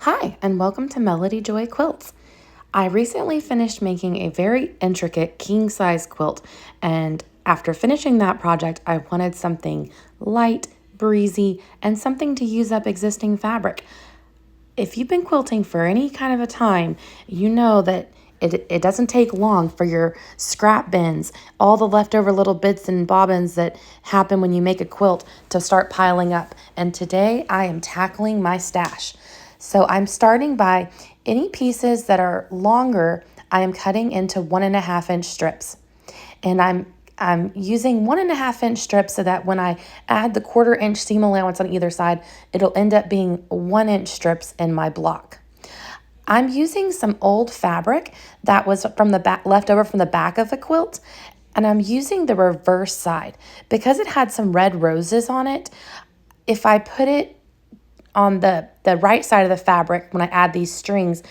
Hi, and welcome to Melody Joy Quilts. I recently finished making a very intricate king-size quilt, and after finishing that project, I wanted something light, breezy, and something to use up existing fabric. If you've been quilting for any kind of a time, you know that it doesn't take long for your scrap bins, all the leftover little bits and bobbins that happen when you make a quilt, to start piling up. And today I am tackling my stash. So I'm starting by any pieces that are longer, I am cutting into 1.5 inch strips. And I'm using 1.5 inch strips so that when I add the 1/4 inch seam allowance on either side, it'll end up being 1 inch strips in my block. I'm using some old fabric that was from the back, left over from the back of the quilt, and I'm using the reverse side because it had some red roses on it. If I put it on the right side of the fabric when I add these strings,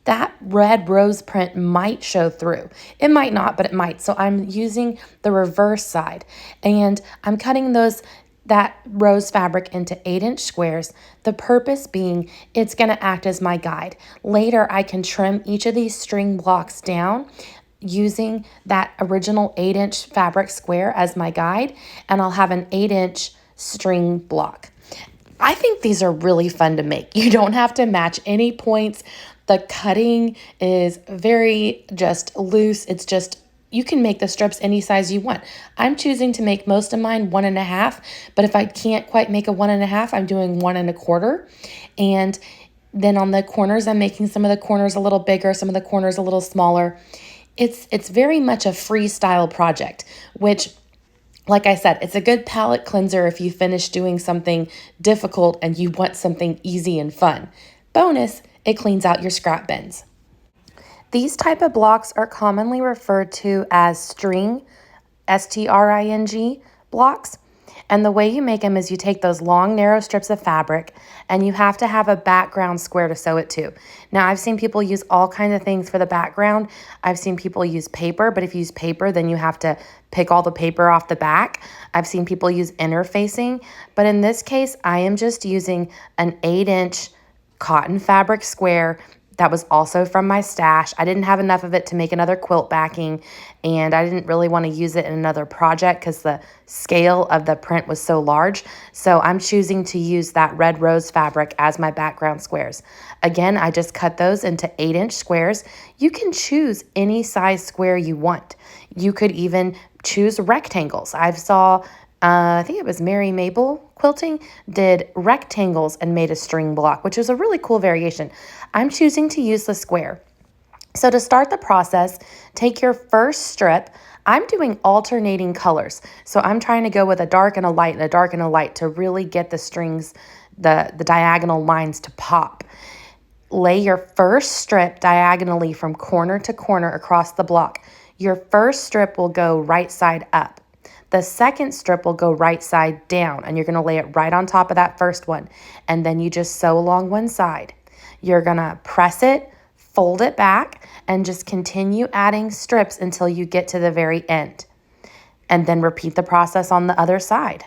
that red rose print might show through. It might not, but it might. So I'm using the reverse side, and I'm cutting that rose fabric into 8-inch squares. The purpose being it's going to act as my guide. Later, I can trim each of these string blocks down using that original 8-inch fabric square as my guide, and I'll have an 8-inch string block. I think these are really fun to make. You don't have to match any points. The cutting is very just loose. It's just, you can make the strips any size you want. I'm choosing to make most of mine 1.5, but if I can't quite make a 1.5, I'm doing 1.25. And then on the corners, I'm making some of the corners a little bigger, some of the corners a little smaller. It's very much a freestyle project, which, like I said, it's a good palate cleanser if you finish doing something difficult and you want something easy and fun. Bonus, it cleans out your scrap bins. These type of blocks are commonly referred to as string, S-T-R-I-N-G blocks. And the way you make them is you take those long, narrow strips of fabric, and you have to have a background square to sew it to. Now, I've seen people use all kinds of things for the background. I've seen people use paper, but if you use paper, then you have to pick all the paper off the back. I've seen people use interfacing, but in this case, I am just using an 8-inch cotton fabric square that was also from my stash. I didn't have enough of it to make another quilt backing, and I didn't really want to use it in another project because the scale of the print was so large. So I'm choosing to use that red rose fabric as my background squares. Again, I just cut those into 8-inch squares. You can choose any size square you want. You could even choose rectangles. I think it was Mary Mabel Quilting did rectangles and made a string block, which is a really cool variation. I'm choosing to use the square. So to start the process, take your first strip. I'm doing alternating colors. So I'm trying to go with a dark and a light and a dark and a light to really get the strings, the diagonal lines to pop. Lay your first strip diagonally from corner to corner across the block. Your first strip will go right side up. The second strip will go right side down, and you're going to lay it right on top of that first one. And then you just sew along one side. You're going to press it, fold it back, and just continue adding strips until you get to the very end. And then repeat the process on the other side.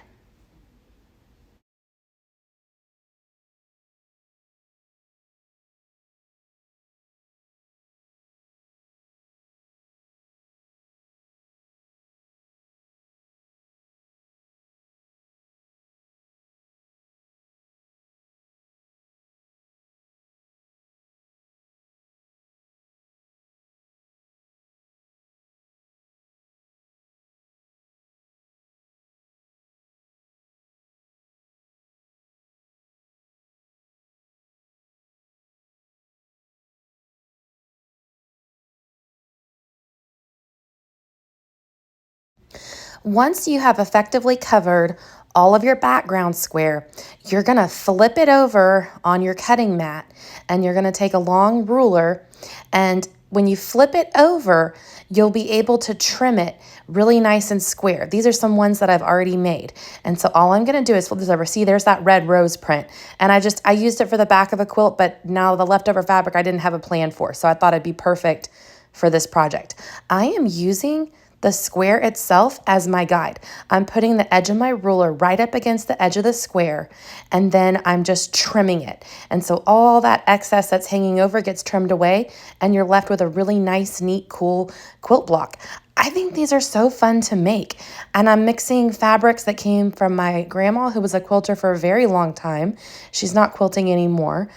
Once you have effectively covered all of your background square, you're going to flip it over on your cutting mat, and you're going to take a long ruler, and when you flip it over, you'll be able to trim it really nice and square. These are some ones that I've already made. And so all I'm going to do is flip this over. See, there's that red rose print. And I used it for the back of a quilt, but now the leftover fabric I didn't have a plan for. So I thought it'd be perfect for this project. I am using the square itself as my guide. I'm putting the edge of my ruler right up against the edge of the square, and then I'm just trimming it. And so all that excess that's hanging over gets trimmed away, and you're left with a really nice, neat, cool quilt block. I think these are so fun to make. And I'm mixing fabrics that came from my grandma, who was a quilter for a very long time. She's not quilting anymore.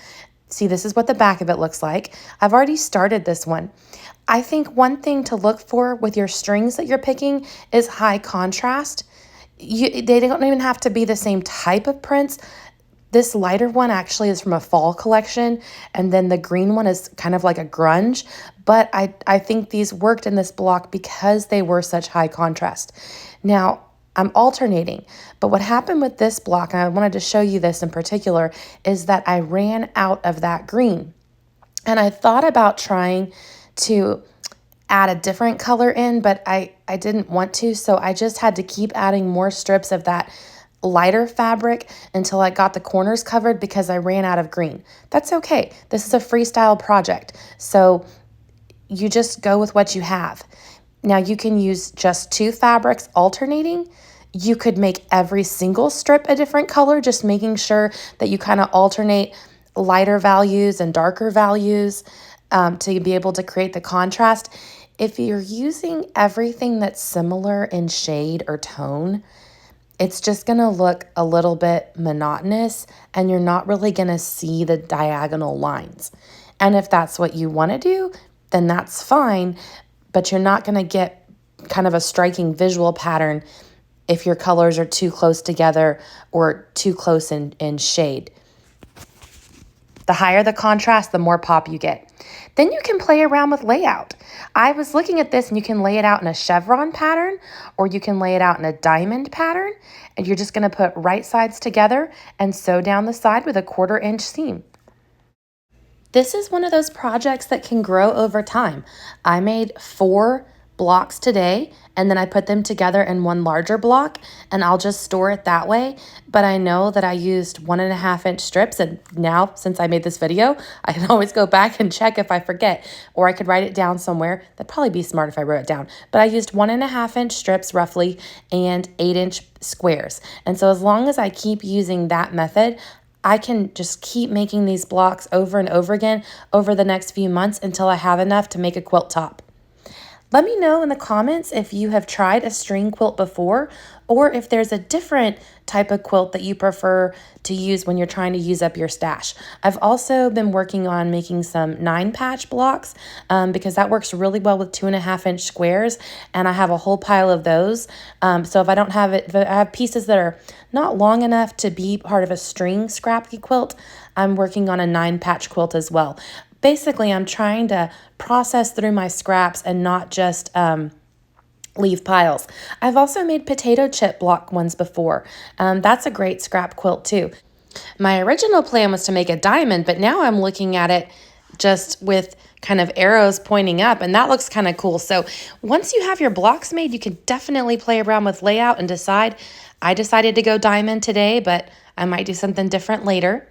See, this is what the back of it looks like. I've already started this one. I think one thing to look for with your strings that you're picking is high contrast. They don't even have to be the same type of prints. This lighter one actually is from a fall collection, and then the green one is kind of like a grunge, but I think these worked in this block because they were such high contrast. Now, I'm alternating, but what happened with this block, and I wanted to show you this in particular, is that I ran out of that green. And I thought about trying to add a different color in, but I didn't want to, so I just had to keep adding more strips of that lighter fabric until I got the corners covered because I ran out of green. That's okay. This is a freestyle project, so you just go with what you have. Now you can use just 2 fabrics alternating. You could make every single strip a different color, just making sure that you kind of alternate lighter values and darker values to be able to create the contrast. If you're using everything that's similar in shade or tone, it's just going to look a little bit monotonous, and you're not really going to see the diagonal lines. And if that's what you want to do, then that's fine, but you're not going to get kind of a striking visual pattern if your colors are too close together or too close in shade. The higher the contrast, the more pop you get. Then you can play around with layout. I was looking at this, and you can lay it out in a chevron pattern, or you can lay it out in a diamond pattern, and you're just going to put right sides together and sew down the side with a 1/4 inch seam. This is one of those projects that can grow over time. I made 4 blocks today, and then I put them together in one larger block, and I'll just store it that way. But I know that I used 1.5 inch strips, and now since I made this video, I can always go back and check if I forget, or I could write it down somewhere. That'd probably be smart if I wrote it down. But I used 1.5 inch strips roughly and 8 inch squares. And so as long as I keep using that method, I can just keep making these blocks over and over again over the next few months until I have enough to make a quilt top. Let me know in the comments if you have tried a string quilt before, or if there's a different type of quilt that you prefer to use when you're trying to use up your stash. I've also been working on making some 9-patch blocks because that works really well with 2.5 inch squares, and I have a whole pile of those. So if I don't have it, if I have pieces that are not long enough to be part of a string scrappy quilt, I'm working on a 9-patch quilt as well. Basically, I'm trying to process through my scraps and not just leave piles. I've also made potato chip block ones before. That's a great scrap quilt too. My original plan was to make a diamond, but now I'm looking at it just with kind of arrows pointing up, and that looks kind of cool. So once you have your blocks made, you can definitely play around with layout and decide. I decided to go diamond today, but I might do something different later.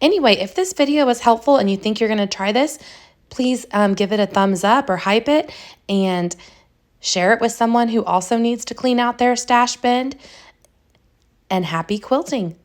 Anyway, if this video was helpful and you think you're going to try this, please give it a thumbs up or hype it, and share it with someone who also needs to clean out their stash bin. And happy quilting!